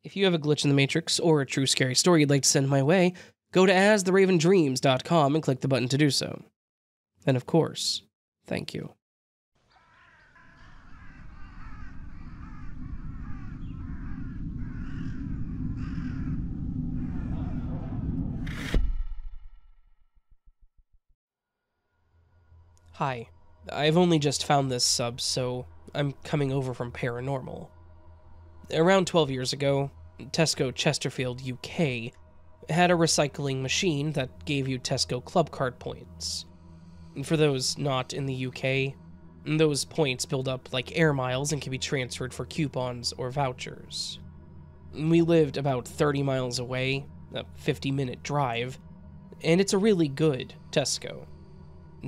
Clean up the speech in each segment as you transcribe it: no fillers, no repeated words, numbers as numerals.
If you have a glitch in the Matrix or a true scary story you'd like to send my way, go to astheravendreams.com and click the button to do so. And of course, thank you. Hi, I've only just found this sub, so I'm coming over from Paranormal. Around 12 years ago, Tesco Chesterfield, UK, had a recycling machine that gave you Tesco Club Card points. For those not in the UK, those points build up like air miles and can be transferred for coupons or vouchers. We lived about 30 miles away, a 50-minute drive, and it's a really good Tesco.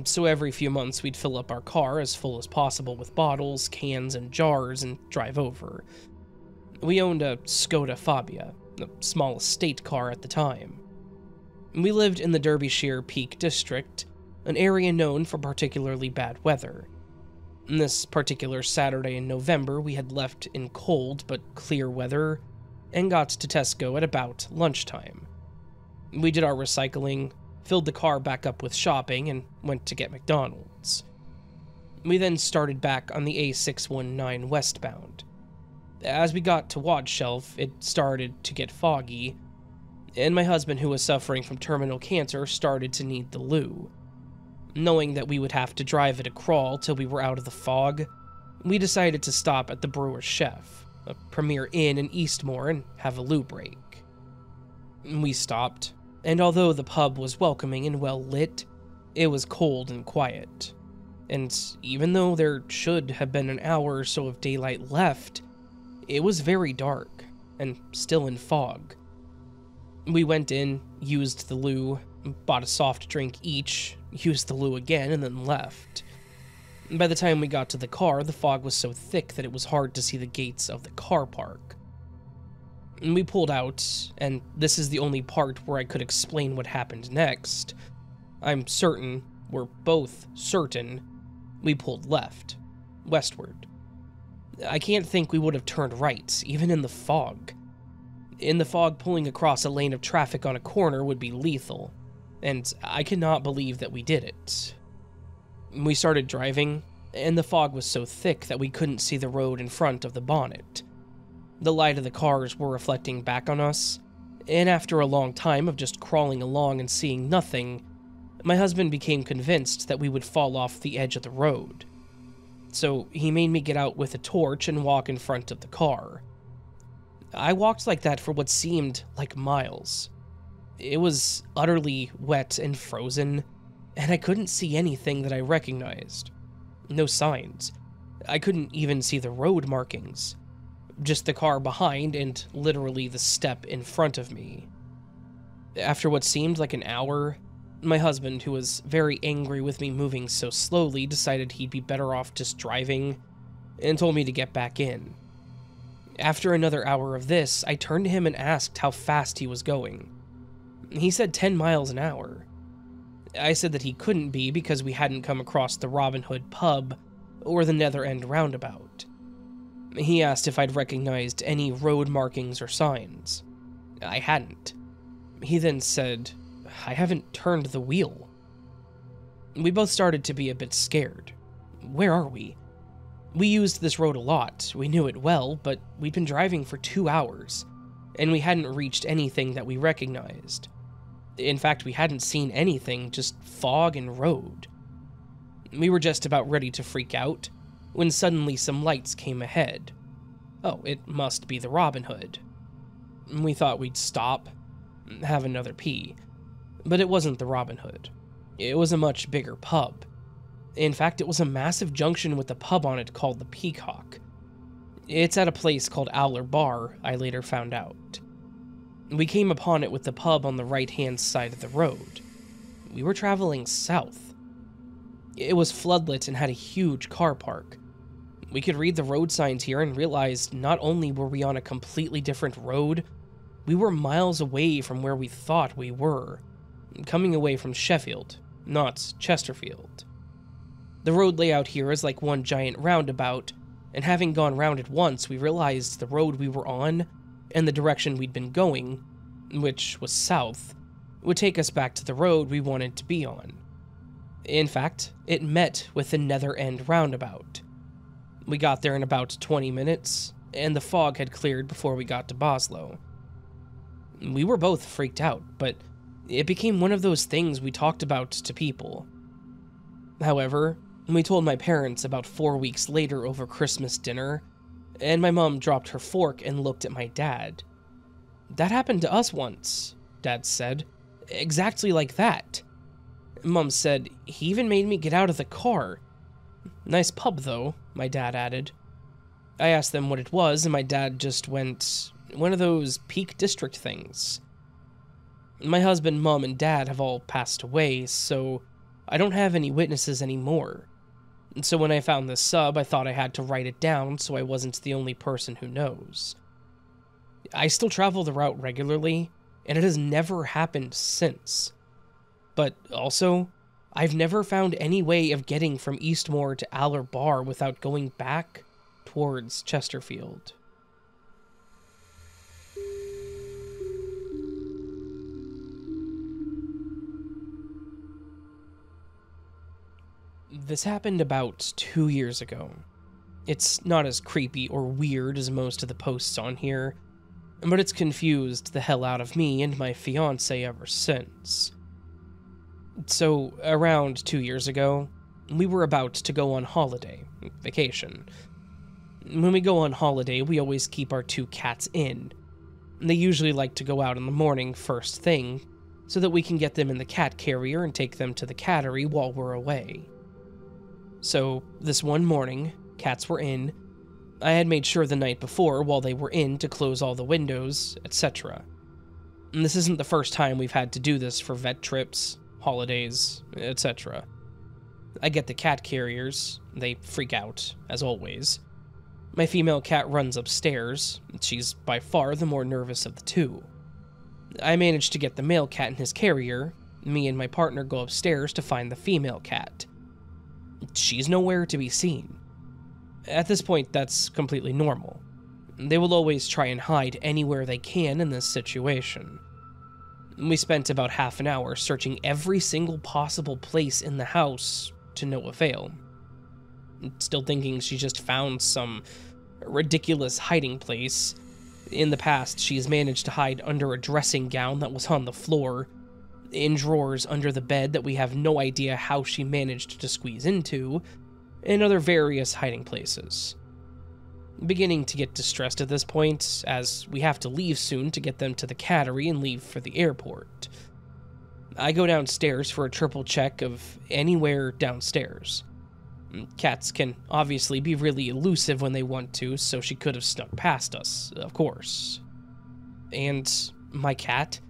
So every few months we'd fill up our car as full as possible with bottles, cans, and jars and drive over. We owned a Skoda Fabia, a small estate car at the time. We lived in the Derbyshire Peak District, an area known for particularly bad weather. This particular Saturday in November, we had left in cold but clear weather and got to Tesco at about lunchtime. We did our recycling, filled the car back up with shopping, and went to get McDonald's. We then started back on the A619 westbound. As we got to Wad Shelf, it started to get foggy, and my husband, who was suffering from terminal cancer, started to need the loo. Knowing that we would have to drive at a crawl till we were out of the fog, we decided to stop at the Brewer's Chef, a premier inn in Eastmoor, and have a loo break. We stopped, and although the pub was welcoming and well lit, it was cold and quiet. And even though there should have been an hour or so of daylight left, it was very dark, and still in fog. We went in, used the loo, bought a soft drink each, used the loo again, and then left. By the time we got to the car, the fog was so thick that it was hard to see the gates of the car park. We pulled out, and this is the only part where I could explain what happened next. I'm certain, we're both certain, we pulled left, westward. I can't think we would have turned right, even in the fog. In the fog, pulling across a lane of traffic on a corner would be lethal, and I cannot believe that we did it. We started driving, and the fog was so thick that we couldn't see the road in front of the bonnet. The light of the cars were reflecting back on us, and after a long time of just crawling along and seeing nothing, my husband became convinced that we would fall off the edge of the road. So he made me get out with a torch and walk in front of the car. I walked like that for what seemed like miles. It was utterly wet and frozen, and I couldn't see anything that I recognized. No signs. I couldn't even see the road markings. Just the car behind and literally the step in front of me. After what seemed like an hour, my husband, who was very angry with me moving so slowly, decided he'd be better off just driving, and told me to get back in. After another hour of this, I turned to him and asked how fast he was going. He said 10 miles an hour. I said that he couldn't be because we hadn't come across the Robin Hood pub or the Nether End roundabout. He asked if I'd recognized any road markings or signs. I hadn't. He then said, "I haven't turned the wheel." We both started to be a bit scared. Where are we? We used this road a lot, we knew it well, but we'd been driving for 2 hours, and we hadn't reached anything that we recognized. In fact, we hadn't seen anything, just fog and road. We were just about ready to freak out, when suddenly some lights came ahead. Oh, it must be the Robin Hood. We thought we'd stop, have another pee. But it wasn't the Robin Hood. It was a much bigger pub. In fact, it was a massive junction with a pub on it called the Peacock. It's at a place called Owler Bar, I later found out. We came upon it with the pub on the right-hand side of the road. We were traveling south. It was floodlit and had a huge car park. We could read the road signs here and realized not only were we on a completely different road, we were miles away from where we thought we were. Coming away from Sheffield, not Chesterfield. The road layout here is like one giant roundabout, and having gone round it once, we realized the road we were on and the direction we'd been going, which was south, would take us back to the road we wanted to be on. In fact, it met with the Nether End roundabout. We got there in about 20 minutes, and the fog had cleared before we got to Boslow. We were both freaked out, but it became one of those things we talked about to people. However, we told my parents about 4 weeks later over Christmas dinner, and my mom dropped her fork and looked at my dad. "That happened to us once," Dad said. "Exactly like that." Mom said, "He even made me get out of the car." "Nice pub, though," my dad added. I asked them what it was, and my dad just went, "One of those Peak District things." My husband, mom, and dad have all passed away, so I don't have any witnesses anymore. And so when I found this sub, I thought I had to write it down so I wasn't the only person who knows. I still travel the route regularly, and it has never happened since. But also, I've never found any way of getting from Eastmoor to Aller Bar without going back towards Chesterfield. This happened about 2 years ago. It's not as creepy or weird as most of the posts on here, but it's confused the hell out of me and my fiancé ever since. So, around 2 years ago, we were about to go on holiday, vacation. When we go on holiday, we always keep our 2 cats in. They usually like to go out in the morning first thing, so that we can get them in the cat carrier and take them to the cattery while we're away. So, this one morning, cats were in. I had made sure the night before, while they were in, to close all the windows, etc. And this isn't the first time we've had to do this for vet trips, holidays, etc. I get the cat carriers. They freak out, as always. My female cat runs upstairs. She's by far the more nervous of the 2. I manage to get the male cat in his carrier. Me and my partner go upstairs to find the female cat. She's nowhere to be seen. At this point, that's completely normal. They will always try and hide anywhere they can in this situation. We spent about half an hour searching every single possible place in the house, to no avail. Still thinking she just found some ridiculous hiding place. In the past, she's managed to hide under a dressing gown that was on the floor, in drawers under the bed that we have no idea how she managed to squeeze into, and other various hiding places. Beginning to get distressed at this point, as we have to leave soon to get them to the cattery and leave for the airport. I go downstairs for a triple check of anywhere downstairs. Cats can obviously be really elusive when they want to, so she could have snuck past us, of course. And my cat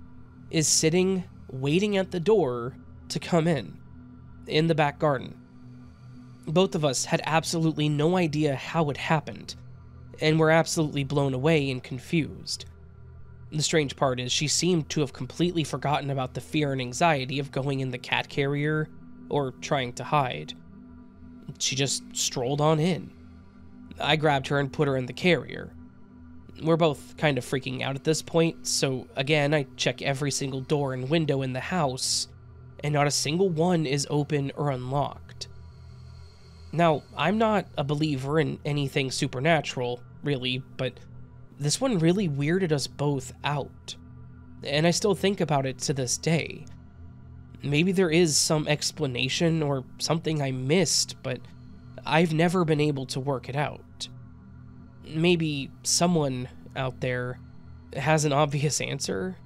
is sitting, waiting at the door to come in the back garden. Both of us had absolutely no idea how it happened, and were absolutely blown away and confused. The strange part is she seemed to have completely forgotten about the fear and anxiety of going in the cat carrier or trying to hide. She just strolled on in. I grabbed her and put her in the carrier. We're both kind of freaking out at this point, so again, I check every single door and window in the house, and not a single one is open or unlocked. Now, I'm not a believer in anything supernatural, really, but this one really weirded us both out. And I still think about it to this day. Maybe there is some explanation or something I missed, but I've never been able to work it out. Maybe someone out there has an obvious answer?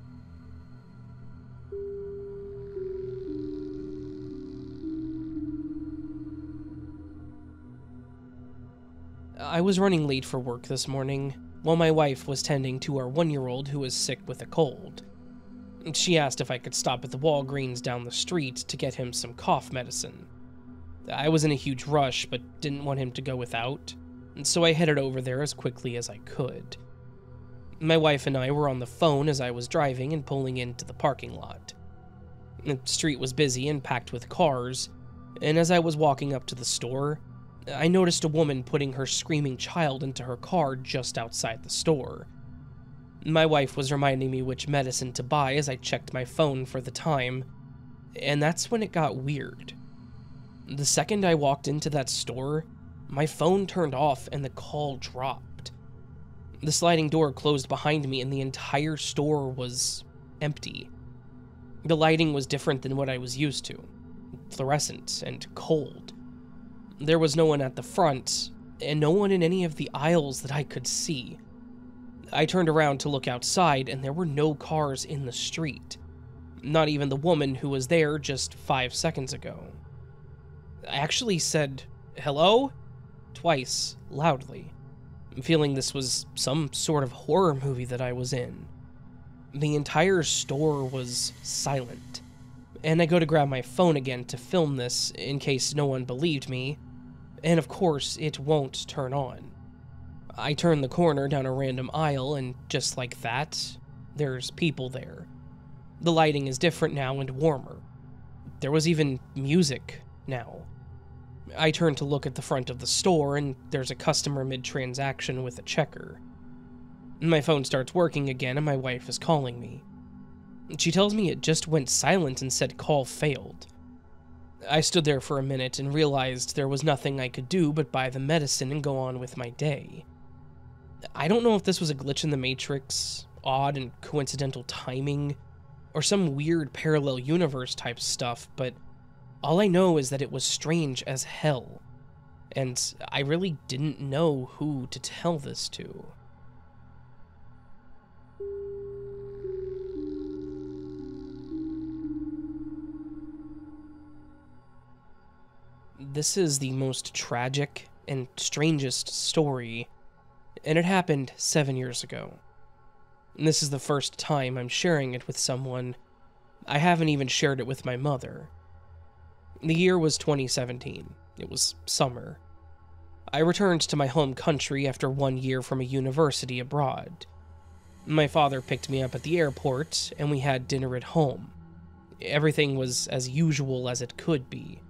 I was running late for work this morning, while my wife was tending to our 1-year-old who was sick with a cold. She asked if I could stop at the Walgreens down the street to get him some cough medicine. I was in a huge rush, but didn't want him to go without, so I headed over there as quickly as I could. My wife and I were on the phone as I was driving and pulling into the parking lot. The street was busy and packed with cars, and as I was walking up to the store, I noticed a woman putting her screaming child into her car just outside the store. My wife was reminding me which medicine to buy as I checked my phone for the time, and that's when it got weird. The second I walked into that store, my phone turned off and the call dropped. The sliding door closed behind me and the entire store was empty. The lighting was different than what I was used to, fluorescent and cold. There was no one at the front, and no one in any of the aisles that I could see. I turned around to look outside, and there were no cars in the street. Not even the woman who was there just 5 seconds ago. I actually said, "Hello?" twice, loudly, feeling this was some sort of horror movie that I was in. The entire store was silent, and I go to grab my phone again to film this in case no one believed me, and of course it won't turn on. I turn the corner down a random aisle, and just like that, there's people there. The lighting is different now and warmer. There was even music now. I turn to look at the front of the store, and there's a customer mid-transaction with a checker. My phone starts working again, and my wife is calling me. She tells me it just went silent and said call failed. I stood there for a minute and realized there was nothing I could do but buy the medicine and go on with my day. I don't know if this was a glitch in the Matrix, odd and coincidental timing, or some weird parallel universe type stuff, but all I know is that it was strange as hell, and I really didn't know who to tell this to. This is the most tragic and strangest story, and it happened 7 years ago. And this is the first time I'm sharing it with someone. I haven't even shared it with my mother. The year was 2017. It was summer. I returned to my home country after 1 year from a university abroad. My father picked me up at the airport, and we had dinner at home. Everything was as usual as it could be.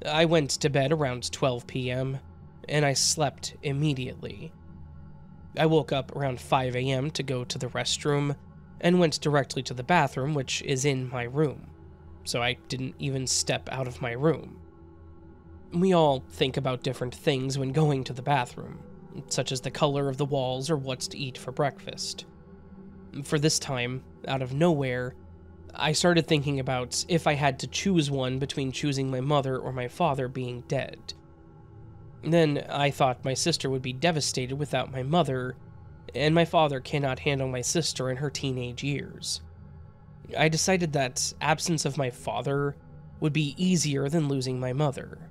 I went to bed around 12 p.m., and I slept immediately. I woke up around 5 a.m. to go to the restroom, and went directly to the bathroom, which is in my room, so I didn't even step out of my room. We all think about different things when going to the bathroom, such as the color of the walls or what's to eat for breakfast. For this time, out of nowhere, I started thinking about if I had to choose one between choosing my mother or my father being dead. Then I thought my sister would be devastated without my mother, and my father cannot handle my sister in her teenage years. I decided that absence of my father would be easier than losing my mother.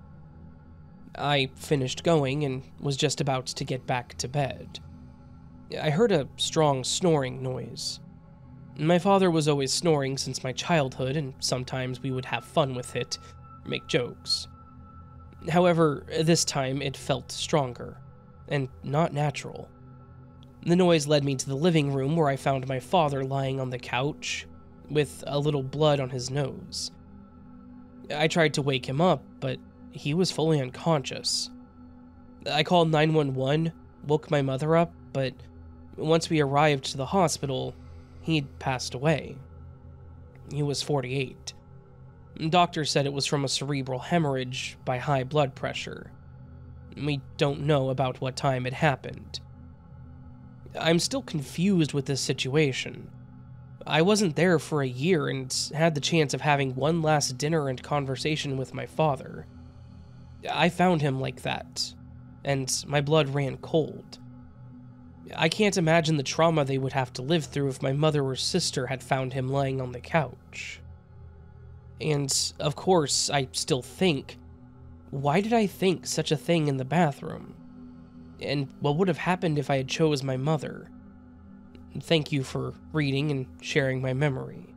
I finished going and was just about to get back to bed. I heard a strong snoring noise. My father was always snoring since my childhood, and sometimes we would have fun with it, make jokes. However, this time it felt stronger, and not natural. The noise led me to the living room where I found my father lying on the couch, with a little blood on his nose. I tried to wake him up, but he was fully unconscious. I called 911, woke my mother up, but once we arrived to the hospital, he'd passed away. He was 48. Doctors said it was from a cerebral hemorrhage by high blood pressure. We don't know about what time it happened. I'm still confused with this situation. I wasn't there for a year and had the chance of having one last dinner and conversation with my father. I found him like that, and my blood ran cold. I can't imagine the trauma they would have to live through if my mother or sister had found him lying on the couch. And, of course, I still think, why did I think such a thing in the bathroom? And what would have happened if I had chose my mother? Thank you for reading and sharing my memory.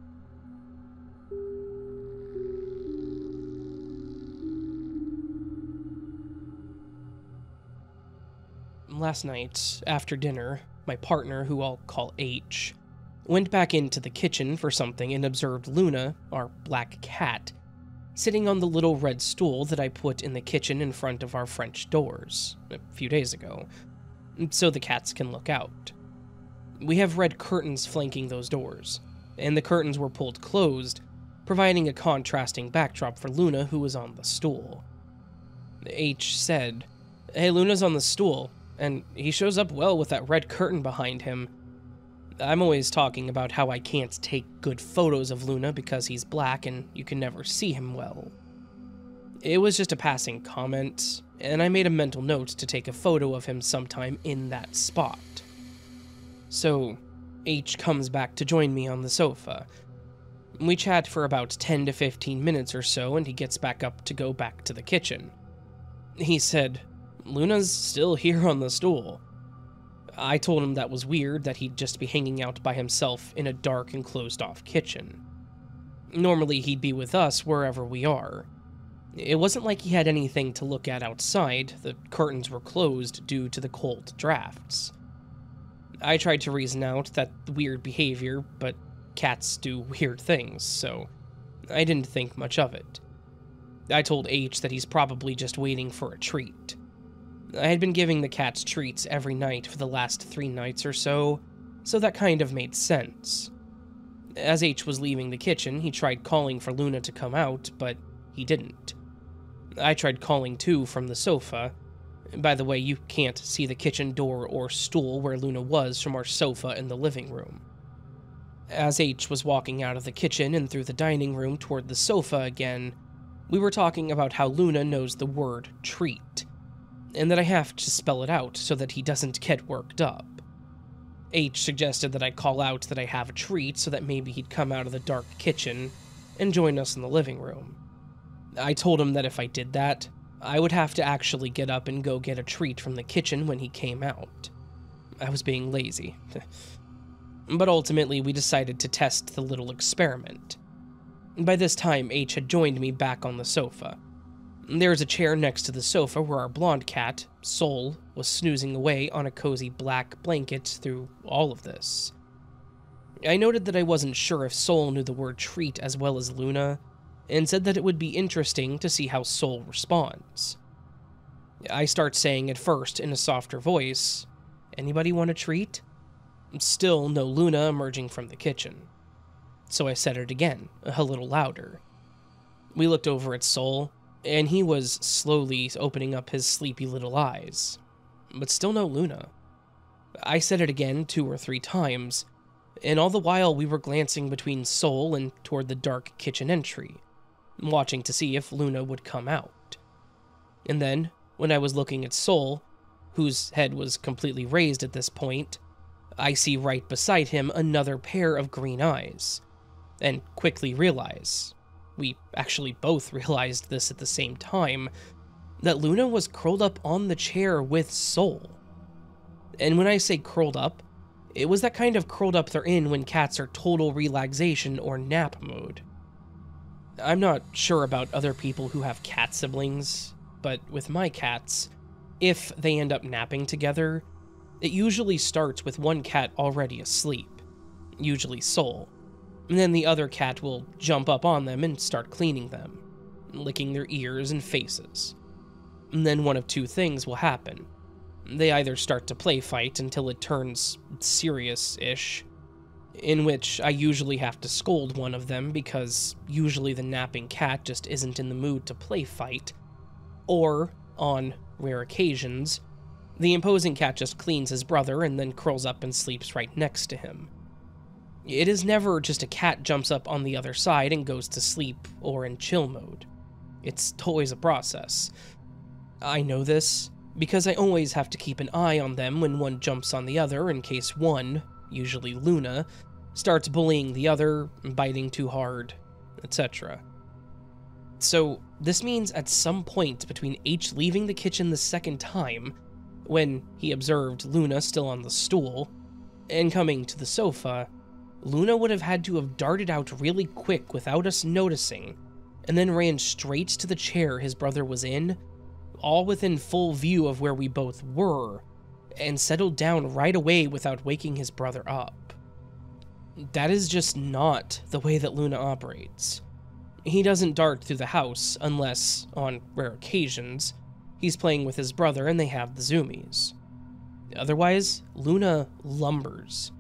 Last night, after dinner, my partner, who I'll call H, went back into the kitchen for something and observed Luna, our black cat, sitting on the little red stool that I put in the kitchen in front of our French doors a few days ago, so the cats can look out. We have red curtains flanking those doors, and the curtains were pulled closed, providing a contrasting backdrop for Luna, who was on the stool. H said, "Hey, Luna's on the stool, and he shows up well with that red curtain behind him. I'm always talking about how I can't take good photos of Luna because he's black and you can never see him well. It was just a passing comment, and I made a mental note to take a photo of him sometime in that spot." So, H comes back to join me on the sofa. We chat for about 10 to 15 minutes or so, and he gets back up to go back to the kitchen. He said, "Luna's still here on the stool." I told him that was weird, that he'd just be hanging out by himself in a dark and closed-off kitchen. Normally, he'd be with us wherever we are. It wasn't like he had anything to look at outside. The curtains were closed due to the cold drafts. I tried to reason out that weird behavior, but cats do weird things, so I didn't think much of it. I told H that he's probably just waiting for a treat. I had been giving the cats treats every night for the last 3 nights or so, so that kind of made sense. As H was leaving the kitchen, he tried calling for Luna to come out, but he didn't. I tried calling too from the sofa. By the way, you can't see the kitchen door or stool where Luna was from our sofa in the living room. As H was walking out of the kitchen and through the dining room toward the sofa again, we were talking about how Luna knows the word treat, and that I have to spell it out so that he doesn't get worked up. H suggested that I call out that I have a treat so that maybe he'd come out of the dark kitchen and join us in the living room. I told him that if I did that, I would have to actually get up and go get a treat from the kitchen when he came out. I was being lazy. But ultimately, we decided to test the little experiment. By this time, H had joined me back on the sofa. There is a chair next to the sofa where our blonde cat, Soul, was snoozing away on a cozy black blanket through all of this. I noted that I wasn't sure if Soul knew the word treat as well as Luna, and said that it would be interesting to see how Soul responds. I start saying at first in a softer voice, "Anybody want a treat?" Still no Luna emerging from the kitchen. So I said it again, a little louder. We looked over at Soul, and he was slowly opening up his sleepy little eyes. But still no Luna. I said it again 2 or 3 times, and all the while we were glancing between Soul and toward the dark kitchen entry, watching to see if Luna would come out. And then, when I was looking at Soul, whose head was completely raised at this point, I see right beside him another pair of green eyes, and quickly realize, we actually both realized this at the same time, that Luna was curled up on the chair with Soul. And when I say curled up, it was that kind of curled up they're in when cats are total relaxation or nap mode. I'm not sure about other people who have cat siblings, but with my cats, if they end up napping together, it usually starts with one cat already asleep, usually Soul, and then the other cat will jump up on them and start cleaning them, licking their ears and faces. And then one of 2 things will happen. They either start to play fight until it turns serious-ish, in which I usually have to scold one of them because usually the napping cat just isn't in the mood to play fight, or, on rare occasions, the imposing cat just cleans his brother and then curls up and sleeps right next to him. It is never just a cat jumps up on the other side and goes to sleep or in chill mode. It's always a process. I know this because I always have to keep an eye on them when one jumps on the other in case one, usually Luna, starts bullying the other, biting too hard, etc. So this means at some point between H leaving the kitchen the second time, when he observed Luna still on the stool, and coming to the sofa, Luna would have had to have darted out really quick without us noticing, and then ran straight to the chair his brother was in, all within full view of where we both were, and settled down right away without waking his brother up. That is just not the way that Luna operates. He doesn't dart through the house unless, on rare occasions, he's playing with his brother and they have the zoomies. Otherwise, Luna lumbers,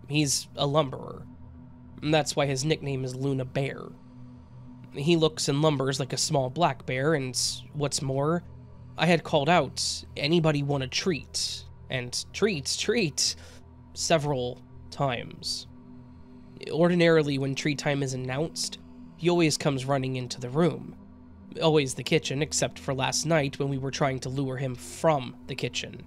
He's a lumberer. And that's why his nickname is Luna Bear. He looks and lumbers like a small black bear, and what's more, I had called out, anybody want a treat? And treat, several times. Ordinarily, when treat time is announced, he always comes running into the room. Always the kitchen, except for last night when we were trying to lure him from the kitchen.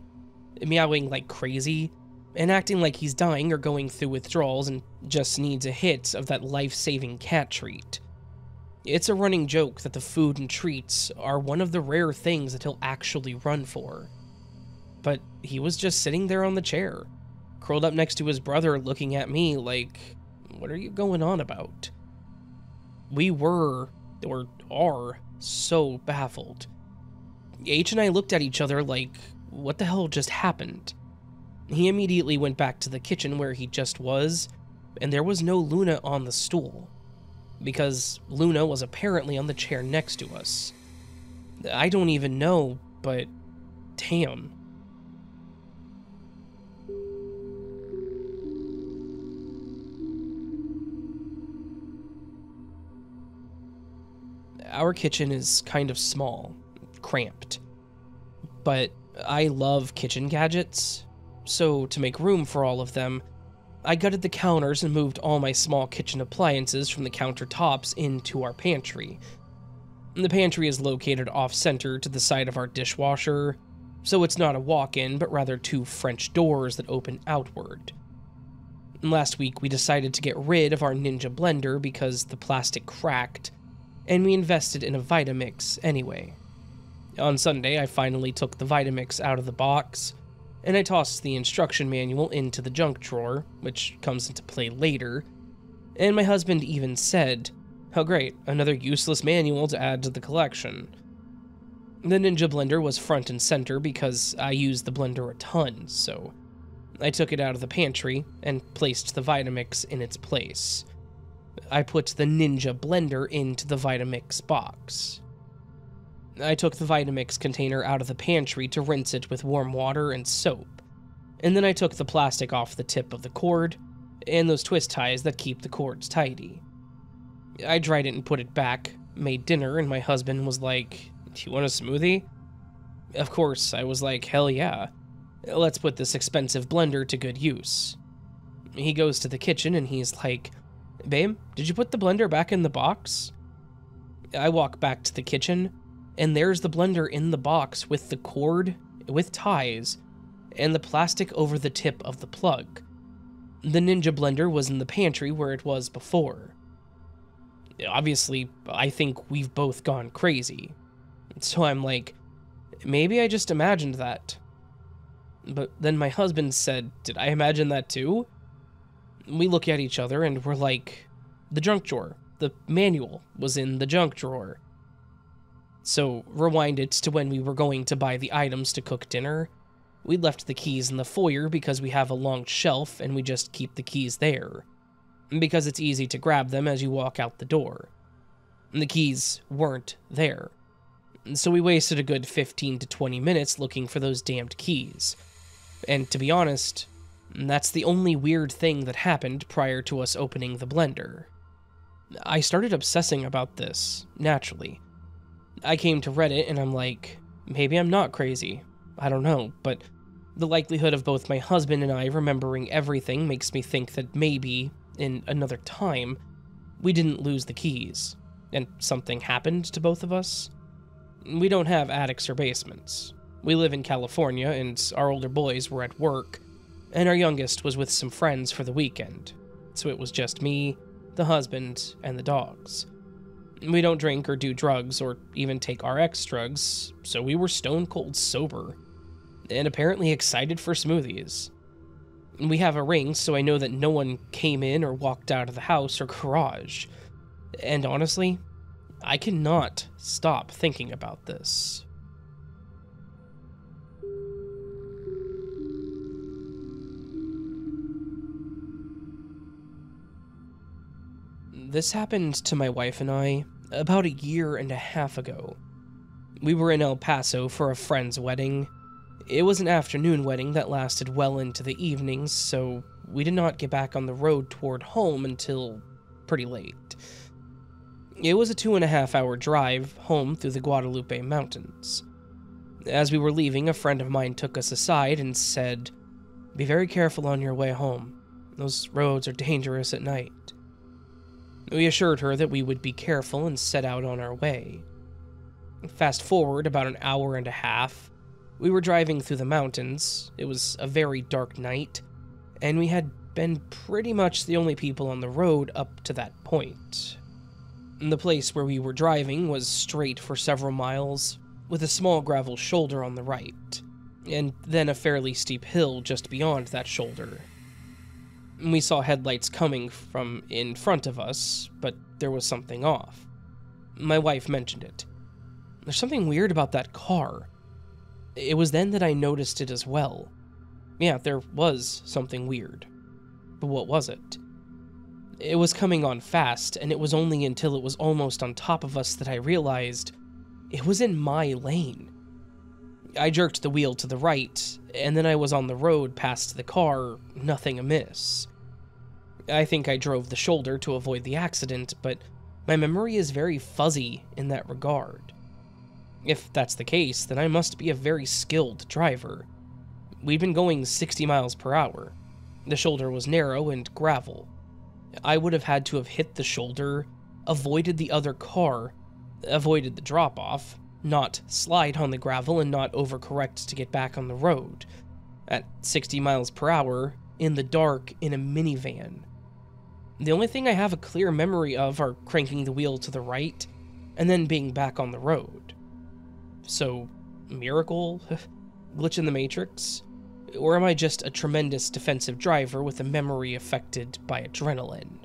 Meowing like crazy, and acting like he's dying or going through withdrawals and just needs a hit of that life-saving cat treat. It's a running joke that the food and treats are one of the rare things that he'll actually run for. But he was just sitting there on the chair, curled up next to his brother looking at me like, what are you going on about? We were, or are, so baffled. H and I looked at each other like, what the hell just happened? He immediately went back to the kitchen where he just was, and there was no Luna on the stool, because Luna was apparently on the chair next to us. I don't even know, but damn. Our kitchen is kind of small, cramped, but I love kitchen gadgets, so to make room for all of them, I gutted the counters and moved all my small kitchen appliances from the countertops into our pantry. The pantry is located off-center to the side of our dishwasher, so it's not a walk-in, but rather two French doors that open outward. Last week, we decided to get rid of our Ninja blender because the plastic cracked, and we invested in a Vitamix anyway. On Sunday, I finally took the Vitamix out of the box, and I tossed the instruction manual into the junk drawer, which comes into play later, and my husband even said, "How great, another useless manual to add to the collection." The Ninja blender was front and center because I use the blender a ton, so I took it out of the pantry and placed the Vitamix in its place. I put the Ninja blender into the Vitamix box. I took the Vitamix container out of the pantry to rinse it with warm water and soap, and then I took the plastic off the tip of the cord and those twist ties that keep the cords tidy. I dried it and put it back, made dinner, and my husband was like, "Do you want a smoothie?" Of course, I was like, hell yeah. Let's put this expensive blender to good use. He goes to the kitchen and he's like, "Babe, did you put the blender back in the box?" I walk back to the kitchen, and there's the blender in the box with the cord, with ties, and the plastic over the tip of the plug. The Ninja blender was in the pantry where it was before. Obviously, I think we've both gone crazy. So I'm like, maybe I just imagined that. But then my husband said, "Did I imagine that too?" We look at each other and we're like, the junk drawer. The manual was in the junk drawer. So rewind it to when we were going to buy the items to cook dinner. We left the keys in the foyer because we have a long shelf and we just keep the keys there, because it's easy to grab them as you walk out the door. The keys weren't there. So we wasted a good 15 to 20 minutes looking for those damned keys. And to be honest, that's the only weird thing that happened prior to us opening the blender. I started obsessing about this, naturally. I came to Reddit and I'm like, maybe I'm not crazy. I don't know, but the likelihood of both my husband and I remembering everything makes me think that maybe, in another time, we didn't lose the keys, and something happened to both of us. We don't have attics or basements. We live in California, and our older boys were at work, and our youngest was with some friends for the weekend, so it was just me, the husband, and the dogs. We don't drink or do drugs or even take RX drugs, so we were stone cold sober, and apparently excited for smoothies. We have a ring, so I know that no one came in or walked out of the house or garage, and honestly, I cannot stop thinking about this. This happened to my wife and I about 1.5 years ago. We were in El Paso for a friend's wedding, It was an afternoon wedding that lasted well into the evenings, so we did not get back on the road toward home until pretty late. It was a 2.5-hour drive home through the Guadalupe Mountains. As we were leaving, a friend of mine took us aside and said, "Be very careful on your way home. Those roads are dangerous at night." We assured her that we would be careful and set out on our way. Fast forward about an hour and a half, we were driving through the mountains. It was a very dark night, and we had been pretty much the only people on the road up to that point. The place where we were driving was straight for several miles, with a small gravel shoulder on the right, and then a fairly steep hill just beyond that shoulder. We saw headlights coming from in front of us, but there was something off. My wife mentioned it. "There's something weird about that car." It was then that I noticed it as well. Yeah, there was something weird. But what was it? It was coming on fast, and it was only until it was almost on top of us that I realized it was in my lane. I jerked the wheel to the right, and then I was on the road past the car, nothing amiss. I think I drove the shoulder to avoid the accident, but my memory is very fuzzy in that regard. If that's the case, then I must be a very skilled driver. We'd been going 60 miles per hour. The shoulder was narrow and gravel. I would have had to have hit the shoulder, avoided the other car, avoided the drop-off, not slide on the gravel and not overcorrect to get back on the road. At 60 miles per hour, in the dark, in a minivan. The only thing I have a clear memory of are cranking the wheel to the right, and then being back on the road. So, miracle? Glitch in the Matrix? Or am I just a tremendous defensive driver with a memory affected by adrenaline?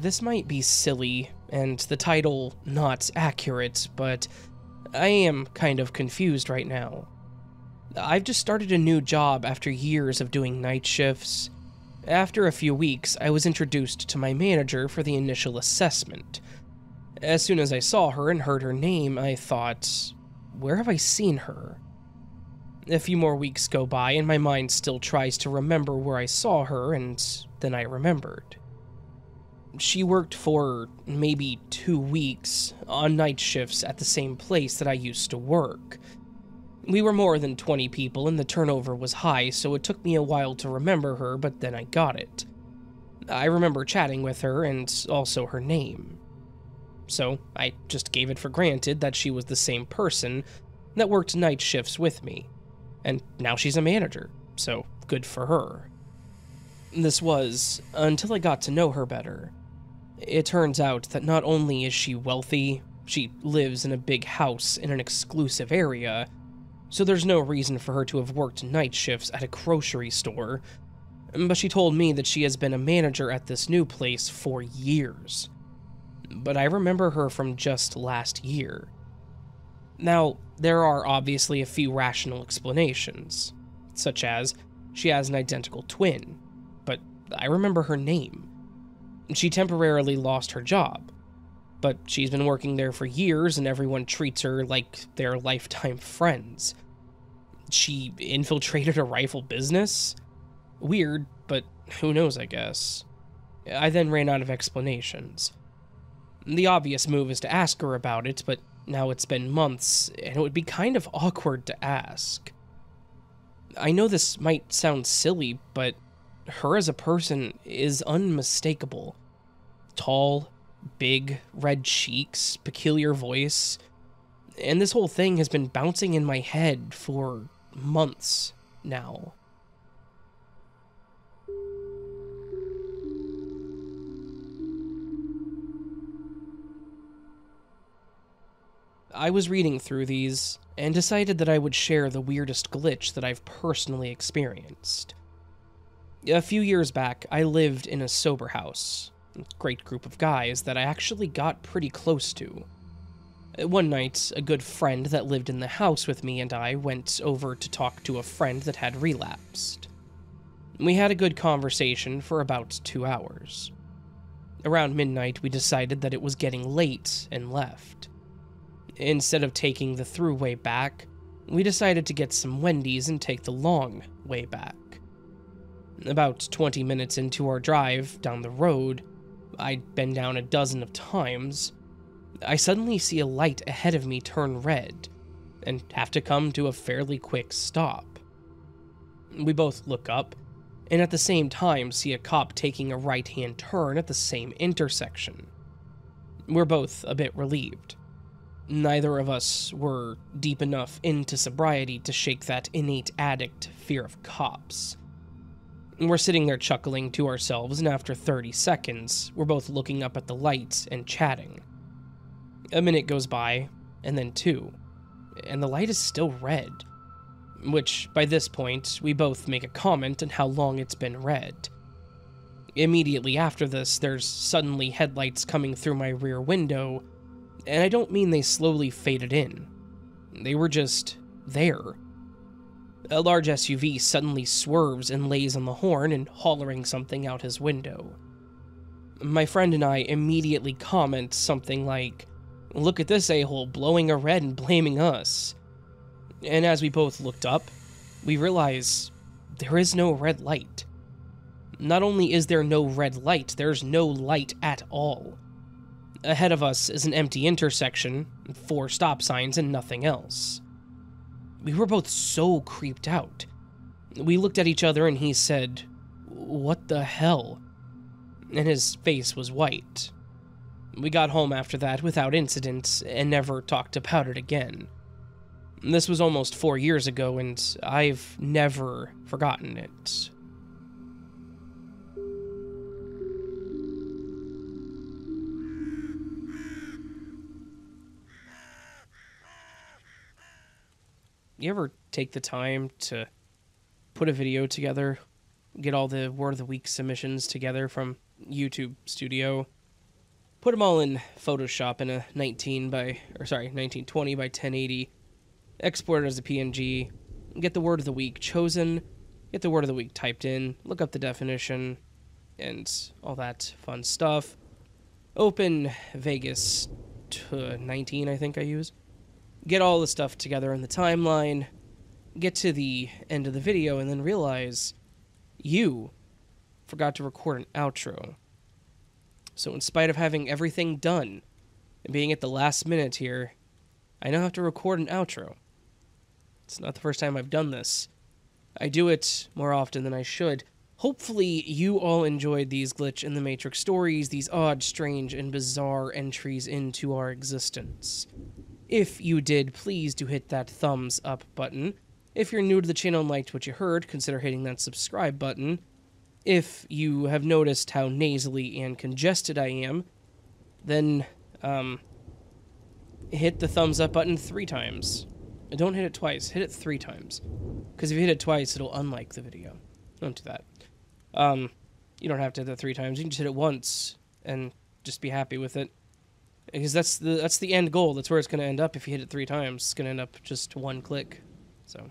This might be silly, and the title not accurate, but I am kind of confused right now. I've just started a new job after years of doing night shifts. After a few weeks, I was introduced to my manager for the initial assessment. As soon as I saw her and heard her name, I thought, where have I seen her? A few more weeks go by and my mind still tries to remember where I saw her, and then I remembered. She worked for maybe 2 weeks on night shifts at the same place that I used to work. We were more than 20 people and the turnover was high, so it took me a while to remember her, but then I got it. I remember chatting with her and also her name. So I just gave it for granted that she was the same person that worked night shifts with me. And now she's a manager, so good for her. This was until I got to know her better. It turns out that not only is she wealthy, she lives in a big house in an exclusive area, so there's no reason for her to have worked night shifts at a grocery store, but she told me that she has been a manager at this new place for years. But I remember her from just last year. Now, there are obviously a few rational explanations, such as she has an identical twin, but I remember her name. She temporarily lost her job, but she's been working there for years and everyone treats her like they're lifetime friends. She infiltrated a rifle business? Weird, but who knows, I guess. I then ran out of explanations. The obvious move is to ask her about it, but now it's been months, and it would be kind of awkward to ask. I know this might sound silly, but her as a person is unmistakable. Tall, big, red cheeks, peculiar voice, and this whole thing has been bouncing in my head for months now. I was reading through these and decided that I would share the weirdest glitch that I've personally experienced. A few years back, I lived in a sober house. A great group of guys that I actually got pretty close to. One night, a good friend that lived in the house with me and I went over to talk to a friend that had relapsed. We had a good conversation for about 2 hours. around midnight, we decided that it was getting late and left. Instead of taking the throughway back, we decided to get some Wendy's and take the long way back. About 20 minutes into our drive down the road, I'd been down a dozen of times, I suddenly see a light ahead of me turn red and have to come to a fairly quick stop. We both look up, and at the same time see a cop taking a right-hand turn at the same intersection. We're both a bit relieved. Neither of us were deep enough into sobriety to shake that innate addict fear of cops. We're sitting there chuckling to ourselves, and after 30 seconds, we're both looking up at the lights and chatting. A minute goes by, and then 2, and the light is still red. Which, by this point, we both make a comment on how long it's been red. Immediately after this, there's suddenly headlights coming through my rear window, and I don't mean they slowly faded in. They were just there. A large SUV suddenly swerves and lays on the horn and hollering something out his window. My friend and I immediately comment something like, "Look at this a-hole blowing a red and blaming us." And as we both looked up, we realize there is no red light. Not only is there no red light, there's no light at all. Ahead of us is an empty intersection, 4 stop signs, and nothing else. We were both so creeped out. We looked at each other and he said, "What the hell?" And his face was white. We got home after that without incident and never talked about it again. This was almost 4 years ago, and I've never forgotten it. You ever take the time to put a video together, get all the Word of the Week submissions together from YouTube Studio, put them all in Photoshop in a 1920 by 1080, export it as a PNG, get the Word of the Week chosen, get the Word of the Week typed in, look up the definition, and all that fun stuff. Open Vegas 19, I think I use. Get all the stuff together in the timeline, get to the end of the video, and then realize you forgot to record an outro. So in spite of having everything done and being at the last minute here, I now have to record an outro. It's not the first time I've done this. I do it more often than I should. Hopefully you all enjoyed these Glitch in the Matrix stories, these odd, strange, and bizarre entries into our existence. If you did, please do hit that thumbs up button. If you're new to the channel and liked what you heard, consider hitting that subscribe button. If you have noticed how nasally and congested I am, then, hit the thumbs up button 3 times. And don't hit it twice, hit it 3 times. Because if you hit it twice, it'll unlike the video. Don't do that. You don't have to hit it 3 times, you can just hit it once, and just be happy with it. Because that's the end goal. That's where it's going to end up if you hit it 3 times. It's going to end up just 1 click. So,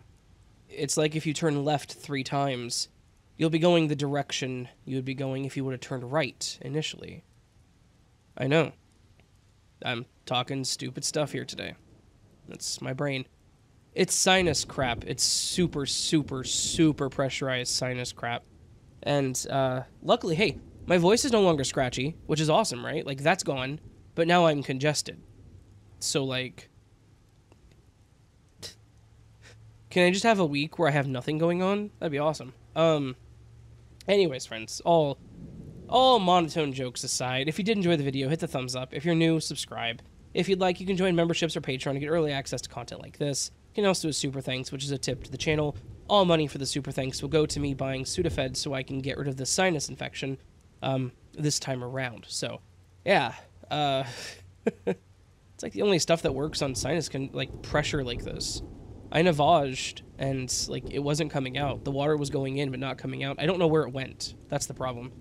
it's like if you turn left 3 times, you'll be going the direction you would be going if you would have turned right initially. I know. I'm talking stupid stuff here today. That's my brain. It's sinus crap. It's super, super, super pressurized sinus crap. And, luckily, hey, my voice is no longer scratchy, which is awesome, right? Like, that's gone. But now I'm congested. So, like, can I just have a week where I have nothing going on? That'd be awesome. Anyways, friends, all monotone jokes aside, if you did enjoy the video, hit the thumbs up. If you're new, subscribe. If you'd like, you can join memberships or Patreon to get early access to content like this. You can also do a super thanks, which is a tip to the channel. All money for the super thanks will go to me buying Sudafed so I can get rid of the sinus infection, this time around. So, yeah. It's like the only stuff that works on sinus pressure like this. I navaged and like it wasn't coming out. The water was going in but not coming out. I don't know where it went. That's the problem.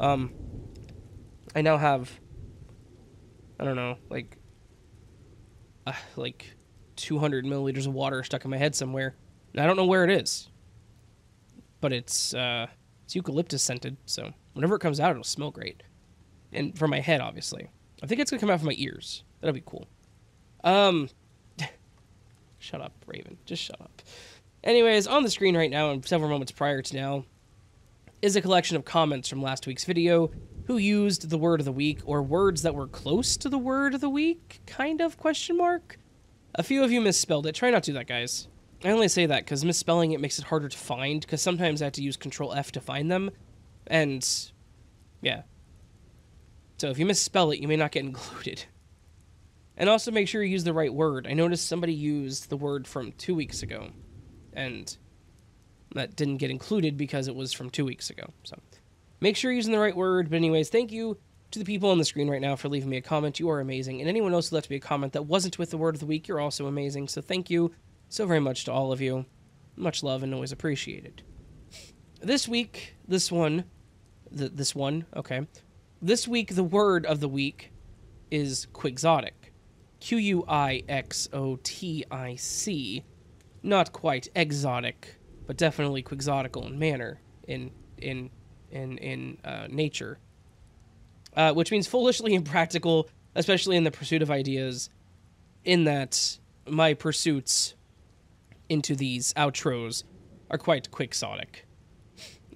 I now have, I don't know, like 200 milliliters of water stuck in my head somewhere. And I don't know where it is. But it's eucalyptus scented, so whenever it comes out, it'll smell great. And from my head, obviously. I think it's gonna come out from my ears. That'll be cool. Shut up, Raven. Just shut up. Anyways, on the screen right now, and several moments prior to now, is a collection of comments from last week's video who used the word of the week, or words that were close to the word of the week, kind of, question mark? A few of you misspelled it. Try not to do that, guys. I only say that because misspelling it makes it harder to find, because sometimes I have to use Control F to find them, and yeah. So if you misspell it, you may not get included. And also make sure you use the right word. I noticed somebody used the word from 2 weeks ago, and that didn't get included because it was from 2 weeks ago. So make sure you're using the right word. But anyways, thank you to the people on the screen right now for leaving me a comment. You are amazing. And anyone else who left me a comment that wasn't with the word of the week, you're also amazing. So thank you so very much to all of you. Much love and always appreciated. This week, this week, the word of the week is quixotic. Quixotic. Not quite exotic, but definitely quixotical in manner, in nature. Which means foolishly impractical, especially in the pursuit of ideas, in that my pursuits into these outros are quite quixotic.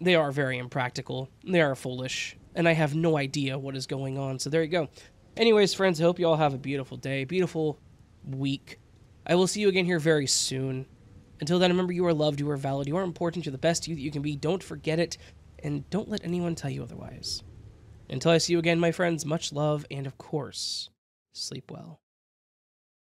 They are very impractical, they are foolish, and I have no idea what is going on, so there you go. Anyways, friends, I hope you all have a beautiful day, beautiful week. I will see you again here very soon. Until then, remember, you are loved, you are valid, you are important, you're the best you that you can be. Don't forget it, and don't let anyone tell you otherwise. Until I see you again, my friends, much love, and of course, sleep well.